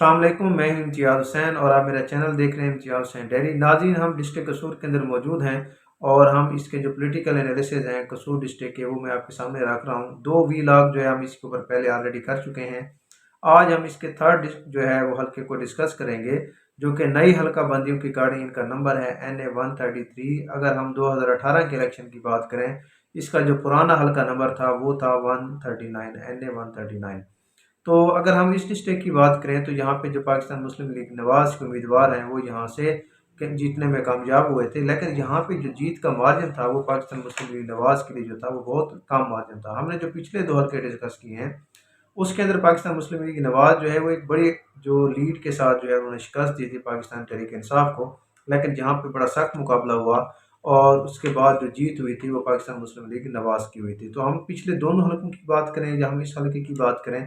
السلام علیکم، میں ہوں امتیاز حسین اور آپ میرا چینل دیکھ رہے ہیں امتیاز حسین ڈیری ناظرین۔ ہم ڈسٹرکٹ قصور کے اندر موجود ہیں اور ہم اس کے جو پولیٹیکل انالیسز ہیں قصور ڈسٹرکٹ کے، وہ میں آپ کے سامنے رکھ رہا ہوں۔ 2 وی لاگ جو ہے ہم اس کے اوپر پہلے آلریڈی کر چکے ہیں۔ آج ہم اس کے تھرڈ جو ہے وہ حلقے کو ڈسکس کریں گے، جو کہ نئی حلقہ بندیوں کی کارڈنگ، ان کا نمبر ہے NA 133۔ اگر ہم 2018 کے الیکشن کی بات کریں، اس کا جو پرانا حلقہ نمبر تھا وہ تھا 139، NA 139۔ تو اگر ہم اس ڈسٹرکٹ کی بات کریں تو یہاں پہ جو پاکستان مسلم لیگ نواز کے امیدوار ہیں وہ یہاں سے جیتنے میں کامیاب ہوئے تھے، لیکن یہاں پہ جو جیت کا مارجن تھا وہ پاکستان مسلم لیگ نواز کے لیے جو تھا وہ بہت کم مارجن تھا۔ ہم نے جو پچھلے 2 حلقے ڈسکس کیے ہیں اس کے اندر پاکستان مسلم لیگ نواز جو ہے وہ ایک بڑی جو لیڈ کے ساتھ جو ہے انہوں نے شکست دی تھی پاکستان تحریک انصاف کو، لیکن جہاں پہ بڑا سخت مقابلہ ہوا اور اس کے بعد جو جیت ہوئی تھی وہ پاکستان مسلم لیگ نواز کی ہوئی تھی۔ تو ہم پچھلے دونوں حلقوں کی بات کریں یا ہم اس حلقے کی بات کریں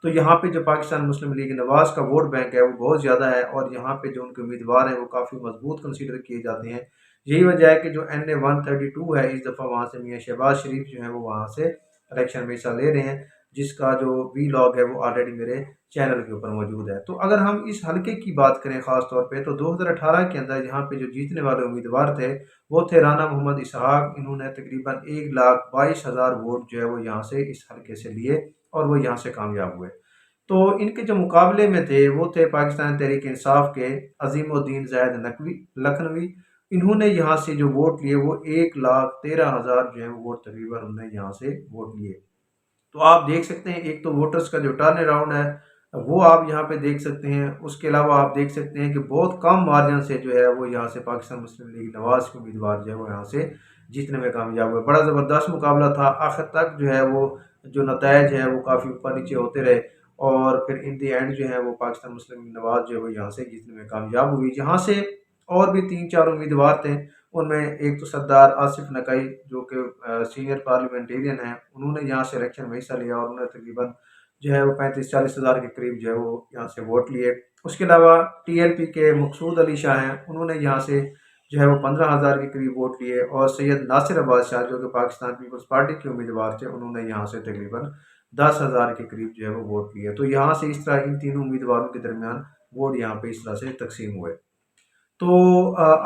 تو یہاں پہ جو پاکستان مسلم لیگ نواز کا ووٹ بینک ہے وہ بہت زیادہ ہے، اور یہاں پہ جو ان کے امیدوار ہیں وہ کافی مضبوط کنسیڈر کیے جاتے ہیں۔ یہی وجہ ہے کہ جو NA 132 ہے، اس دفعہ وہاں سے میاں شہباز شریف جو ہیں وہ وہاں سے الیکشن میں حصہ لے رہے ہیں، جس کا جو وی لاگ ہے وہ آلریڈی میرے چینل کے اوپر موجود ہے۔ تو اگر ہم اس حلقے کی بات کریں خاص طور پہ، تو 2018 کے اندر یہاں پہ جو جیتنے والے امیدوار تھے وہ تھے رانا محمد اسحاق۔ انہوں نے تقریباً 1,22,000 ووٹ جو ہے وہ یہاں سے اس حلقے سے لیے اور وہ یہاں سے کامیاب ہوئے۔ تو ان کے جو مقابلے میں تھے وہ تھے پاکستان تحریک انصاف کے عظیم الدین زاہد لکھنوی۔ انہوں نے یہاں سے جو ووٹ لیے وہ 1,13,000 جو ہے وہ ووٹ تقریباً انہوں نے یہاں سے ووٹ لیے۔ تو آپ دیکھ سکتے ہیں ایک تو ووٹرز کا جو ٹرن اراؤنڈ ہے وہ آپ یہاں پہ دیکھ سکتے ہیں۔ اس کے علاوہ آپ دیکھ سکتے ہیں کہ بہت کم مارجن سے جو ہے وہ یہاں سے پاکستان مسلم لیگ نواز کے امیدوار جو ہے وہ یہاں سے جیتنے میں کامیاب ہوئے۔ بڑا زبردست مقابلہ تھا، آخر تک جو ہے وہ جو نتائج ہیں وہ کافی اوپر نیچے ہوتے رہے، اور پھر ان دی اینڈ جو ہے وہ پاکستان مسلم لیگ نواز جو ہے وہ یہاں سے جیتنے میں کامیاب ہوئی۔ یہاں سے اور بھی 3-4 امیدوار تھے، ان میں ایک تو سردار آصف نقوی جو کہ سینئر پارلیمنٹیرین ہیں، انہوں نے یہاں سے الیکشن میں حصہ لیا اور انہوں نے تقریباً جو ہے وہ 35-40 ہزار کے قریب جو ہے وہ یہاں سے ووٹ لیے۔ اس کے علاوہ TLP کے مقصود علی شاہ ہیں، انہوں نے یہاں سے جو ہے وہ 15,000 کے قریب ووٹ لیے، اور سید ناصر عباس شاہ جو کہ پاکستان پیپلز پارٹی کے امیدوار تھے، انہوں نے یہاں سے تقریباً 10,000 کے قریب جو ہے وہ ووٹ لیے۔ تو یہاں سے اس طرح ان تینوں امیدواروں کے درمیان ووٹ یہاں پہ اس طرح سے تقسیم ہوئے۔ تو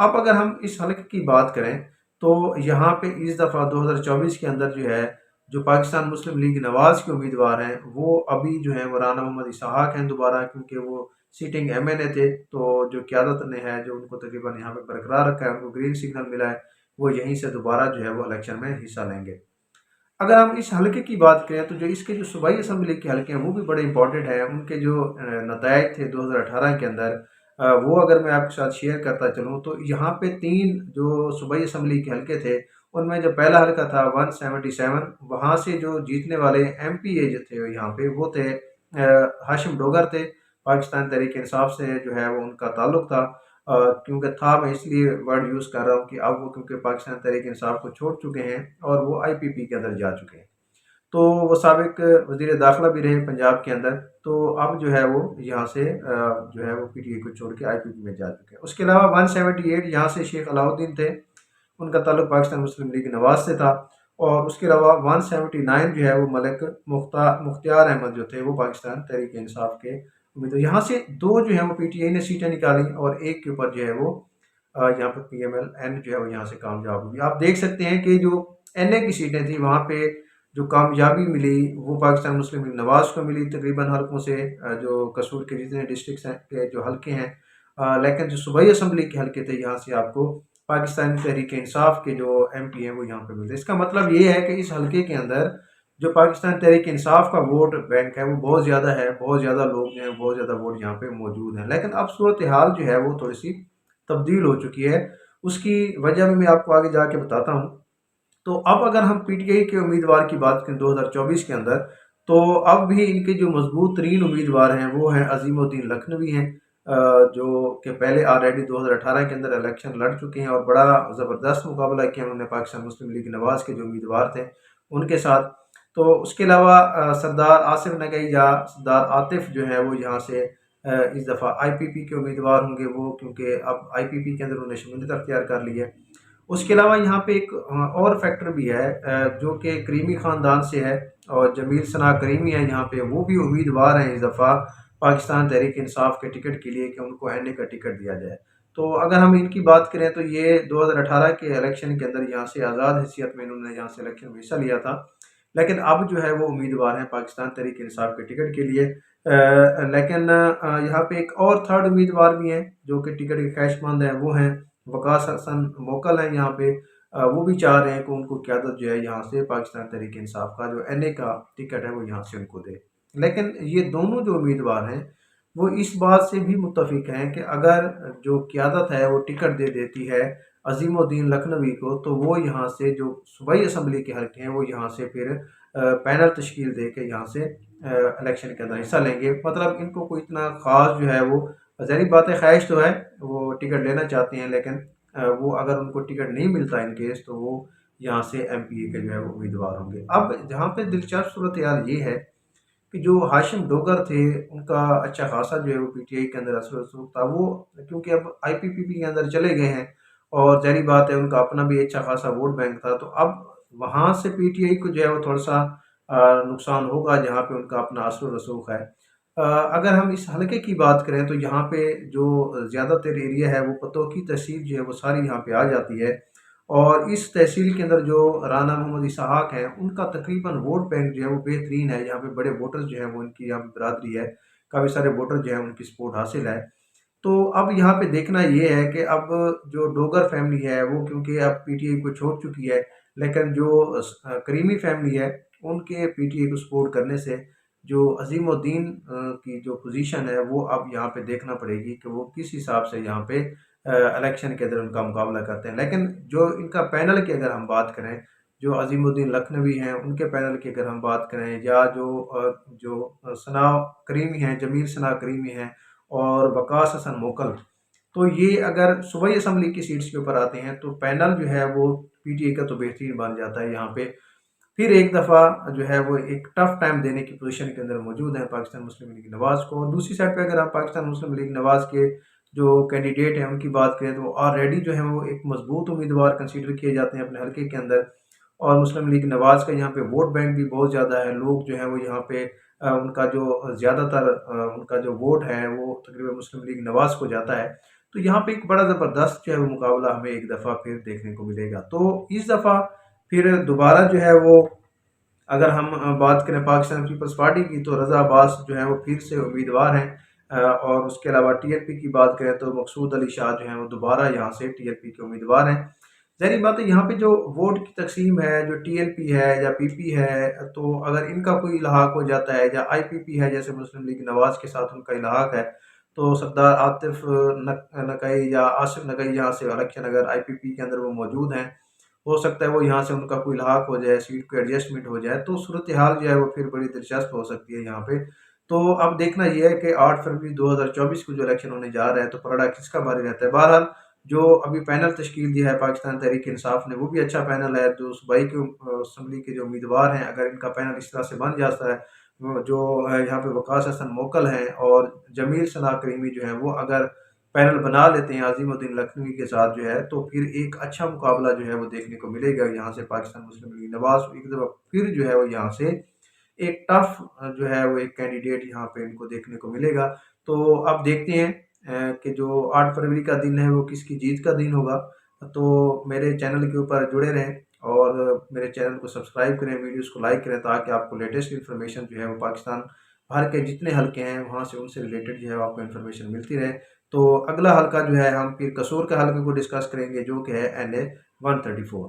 اب اگر ہم اس حلقے کی بات کریں تو یہاں پہ اس دفعہ 2024 کے اندر جو ہے جو پاکستان مسلم لیگ نواز کے امیدوار ہیں وہ ابھی جو ہیں وہ رانا محمد اسحاق ہیں دوبارہ، کیونکہ وہ سیٹنگ MNA تھے، تو جو قیادت نے ہے جو ان کو تقریباً یہاں پہ برقرار رکھا ہے، ان کو گرین سگنل ملا ہے، وہ یہیں سے دوبارہ جو ہے وہ الیکشن میں حصہ لیں گے۔ اگر ہم اس حلقے کی بات کریں تو جو اس کے جو صوبائی اسمبلی کے حلقے ہیں وہ بھی بڑے امپورٹنٹ ہیں۔ ان کے جو نتائج تھے 2018 کے اندر، وہ اگر میں آپ کے ساتھ شیئر کرتا چلوں تو یہاں پہ 3 جو صوبائی اسمبلی کے حلقے تھے، ان میں جو پہلا حلقہ تھا 177، وہاں سے جو جیتنے والے MPA جو تھے یہاں پہ وہ تھے ہاشم ڈوگر تھے، پاکستان تحریک انصاف سے جو ہے وہ ان کا تعلق تھا۔ کیونکہ تھا میں اس لیے ورڈ یوز کر رہا ہوں کہ اب وہ کیونکہ پاکستان تحریک انصاف کو چھوڑ چکے ہیں اور وہ IPP کے اندر جا چکے ہیں، تو وہ سابق وزیر داخلہ بھی رہے پنجاب کے اندر، تو اب جو ہے وہ یہاں سے جو ہے وہ PTI کو چھوڑ کے IPP میں جا چکے ہیں۔ اس کے علاوہ 178 یہاں سے شیخ علاؤدین تھے، ان کا تعلق پاکستان مسلم لیگ نواز سے تھا، اور اس کے علاوہ 179 جو ہے وہ ملک مختار احمد جو تھے وہ پاکستان تحریک انصاف کے امیدوار۔ یہاں سے 2 جو ہیں وہ PTI نے سیٹیں نکالی اور ایک کے اوپر جو ہے وہ یہاں پر PMLN جو ہے وہ یہاں سے کامیاب ہوئی۔ آپ دیکھ سکتے ہیں کہ جو NA کی سیٹیں تھیں وہاں پہ جو کامیابی ملی وہ پاکستان مسلم لیگ نواز کو ملی تقریباً حلقوں سے، جو قصور کے جتنے ڈسٹرکٹس ہیں کے جو حلقے ہیں، لیکن جو صوبائی اسمبلی کے حلقے تھے یہاں سے آپ کو پاکستان تحریک انصاف کے جو MP ہیں وہ یہاں پہ ملتے ہیں۔ اس کا مطلب یہ ہے کہ اس حلقے کے اندر جو پاکستان تحریک انصاف کا ووٹ بینک ہے وہ بہت زیادہ ہے، بہت زیادہ لوگ جو ہیں بہت زیادہ ووٹ یہاں پہ موجود ہیں، لیکن اب صورتحال جو ہے وہ تھوڑی سی تبدیل ہو چکی ہے۔ اس کی وجہ میں آپ کو آگے جا کے بتاتا ہوں۔ تو اب اگر ہم PTI کے امیدوار کی بات کریں 2024 کے اندر، تو اب بھی ان کے جو مضبوط ترین امیدوار ہیں وہ ہیں عظیم الدین لکھنوی ہیں، جو کہ پہلے آلریڈی 2018 کے اندر الیکشن لڑ چکے ہیں اور بڑا زبردست مقابلہ کیا انہوں نے پاکستان مسلم لیگ نواز کے جو امیدوار تھے ان کے ساتھ۔ تو اس کے علاوہ سردار آصف نقوی یا سردار عاطف جو ہے وہ یہاں سے اس دفعہ IPP کے امیدوار ہوں گے، وہ کیونکہ اب IPP کے اندر انہوں نے شمولیت اختیار کر لی ہے۔ اس کے علاوہ یہاں پہ ایک اور فیکٹر بھی ہے جو کہ کریمی خاندان سے ہے، اور جمیل ثنا کریمی ہے یہاں پہ، وہ بھی امیدوار ہیں اس دفعہ پاکستان تحریک انصاف کے ٹکٹ کے لیے کہ ان کو این اے کا ٹکٹ دیا جائے۔ تو اگر ہم ان کی بات کریں تو یہ 2018 کے الیکشن کے اندر یہاں سے آزاد حیثیت میں انہوں نے یہاں سے الیکشن میں حصہ لیا تھا، لیکن اب جو ہے وہ امیدوار ہیں پاکستان تحریک انصاف کے ٹکٹ کے لیے۔ لیکن یہاں پہ ایک اور تھرڈ امیدوار بھی ہیں جو کہ ٹکٹ کے خواہش مند ہیں، وہ ہیں وقاص حسن موکل ہیں یہاں پہ۔ وہ بھی چاہ رہے ہیں کہ ان کو قیادت جو ہے یہاں سے پاکستان تحریک انصاف کا جو این اے کا ٹکٹ ہے وہ یہاں سے ان کو دے۔ لیکن یہ دونوں جو امیدوار ہیں وہ اس بات سے بھی متفق ہیں کہ اگر جو قیادت ہے وہ ٹکٹ دے دیتی ہے عظیم الدین لکھنوی کو، تو وہ یہاں سے جو صوبائی اسمبلی کے حلقے ہیں وہ یہاں سے پھر پینل تشکیل دے کے یہاں سے الیکشن کے اندر حصہ لیں گے۔ مطلب ان کو کوئی اتنا خاص جو ہے وہ ظاہری بات ہے، خواہش تو ہے وہ ٹکٹ لینا چاہتے ہیں، لیکن وہ اگر ان کو ٹکٹ نہیں ملتا ان کیس تو وہ یہاں سے ایم پی اے کے جو ہے وہ امیدوار ہوں گے۔ اب جہاں پہ دلچسپ صورتحال یہ ہے کہ جو ہاشم ڈوگر تھے ان کا اچھا خاصا جو ہے وہ پی ٹی آئی کے اندر اثر و رسوخ تھا، وہ کیونکہ اب آئی پی پی پی کے اندر چلے گئے ہیں اور ظاہری بات ہے ان کا اپنا بھی اچھا خاصا ووٹ بینک تھا، تو اب وہاں سے پی ٹی آئی کو جو ہے وہ تھوڑا سا نقصان ہوگا جہاں پہ ان کا اپنا اثر و رسوخ ہے۔ اگر ہم اس حلقے کی بات کریں تو یہاں پہ جو زیادہ تر ایریا ہے وہ پتوکی تحصیل جو ہے وہ ساری یہاں پہ آ جاتی ہے، اور اس تحصیل کے اندر جو رانا محمد اسحاق ہیں ان کا تقریباً ووٹ بینک جو ہے وہ بہترین ہے، یہاں پہ بڑے ووٹر جو ہیں وہ ان کی یہاں پہ برادری ہے، کافی سارے ووٹر جو ہیں ان کی سپورٹ حاصل ہے۔ تو اب یہاں پہ دیکھنا یہ ہے کہ اب جو ڈوگر فیملی ہے وہ کیونکہ اب پی ٹی آئی کو چھوڑ چکی ہے، لیکن جو کریمی فیملی ہے ان کے پی ٹی آئی کو سپورٹ کرنے سے جو عظیم الدین کی جو پوزیشن ہے وہ اب یہاں پہ دیکھنا پڑے گی کہ وہ کس حساب سے یہاں پہ الیکشن کے اندر ان کا مقابلہ کرتے ہیں۔ لیکن جو ان کا پینل کی اگر ہم بات کریں، جو عظیم الدین لکھنوی ہیں ان کے پینل کی اگر ہم بات کریں، یا جو ثنا کریمی ہیں، جمیل ثنا کریمی ہیں اور وقاص حسن موکل، تو یہ اگر صوبائی اسمبلی کی سیٹس کے اوپر آتے ہیں تو پینل جو ہے وہ پی ٹی آئی کا تو بہترین بن جاتا ہے یہاں پہ۔ پھر ایک دفعہ جو ہے وہ ایک ٹف ٹائم دینے کی پوزیشن کے اندر موجود ہیں پاکستان مسلم لیگ نواز کو۔ اور دوسری سائڈ پہ اگر آپ پاکستان مسلم لیگ نواز کے جو کینڈیڈیٹ ہیں ان کی بات کریں تو آلریڈی جو ہے وہ ایک مضبوط امیدوار کنسیڈر کیے جاتے ہیں اپنے حلقے کے اندر، اور مسلم لیگ نواز کا یہاں پہ ووٹ بینک بھی بہت زیادہ ہے، لوگ جو ہیں وہ یہاں پہ ان کا جو زیادہ تر ان کا جو ووٹ ہے وہ تقریباً مسلم لیگ نواز کو جاتا ہے۔ تو یہاں پہ ایک بڑا زبردست جو ہے وہ مقابلہ ہمیں ایک دفعہ پھر دیکھنے کو ملے گا۔ تو اس دفعہ پھر دوبارہ جو ہے وہ اگر ہم بات کریں پاکستان پیپلز پارٹی کی تو رضا عباس جو ہیں وہ پھر سے امیدوار ہیں، اور اس کے علاوہ ٹی ایل پی کی بات کریں تو مقصود علی شاہ جو ہیں وہ دوبارہ یہاں سے ٹی ایل پی کے امیدوار ہیں۔ ظاہری بات ہے یہاں پہ جو ووٹ کی تقسیم ہے، جو ٹی ایل پی ہے یا پی پی ہے، تو اگر ان کا کوئی الحاق ہو جاتا ہے یا آئی پی پی ہے جیسے مسلم لیگ نواز کے ساتھ ان کا الحاق ہے، تو سردار عاطف نقئی یا آصف نقئی یہاں سے الیکشن اگر آئی پی پی کے اندر وہ موجود ہیں، ہو سکتا ہے وہ یہاں سے ان کا کوئی الحاق ہو جائے، سیٹ کو ایڈجسٹمنٹ ہو جائے، تو صورتحال جو ہے وہ پھر بڑی دلچسپ ہو سکتی ہے یہاں پہ۔ تو اب دیکھنا یہ ہے کہ 8 فروری 2024 کو جو الیکشن ہونے جا رہا ہے تو پلڑا کس کا بھاری رہتا ہے۔ بہرحال جو ابھی پینل تشکیل دیا ہے پاکستان تحریک انصاف نے وہ بھی اچھا پینل ہے، جو صوبائی کے اسمبلی کے جو امیدوار ہیں اگر ان کا پینل اس طرح سے بن جاتا ہے، جو یہاں پہ وقاص حسن موکل ہیں اور جمیل ثنا کریمی جو ہیں وہ اگر پینل بنا لیتے ہیں عظیم الدین لکھنوی کے ساتھ جو ہے، تو پھر ایک اچھا مقابلہ جو ہے وہ دیکھنے کو ملے گا یہاں سے پاکستان مسلم لیگ نواز ایک دفعہ پھر جو ہے وہ یہاں سے ایک ٹف جو ہے وہ ایک کینڈیڈیٹ یہاں پہ ان کو دیکھنے کو ملے گا۔ تو اب دیکھتے ہیں کہ جو 8 فروری کا دن ہے وہ کس کی جیت کا دن ہوگا۔ تو میرے چینل کے اوپر جڑے رہیں اور میرے چینل کو سبسکرائب کریں، ویڈیوز کو لائک کریں تاکہ آپ کو لیٹسٹ انفارمیشن جو ہے وہ پاکستان بھر کے جتنے حلقے ہیں وہاں سے ان سے ریلیٹڈ جو ہے آپ کو انفارمیشن ملتی رہے۔ تو اگلا حلقہ جو ہے ہم پھر قصور کے حلقے کو ڈسکس کریں گے جو کہ ہے این اے 134۔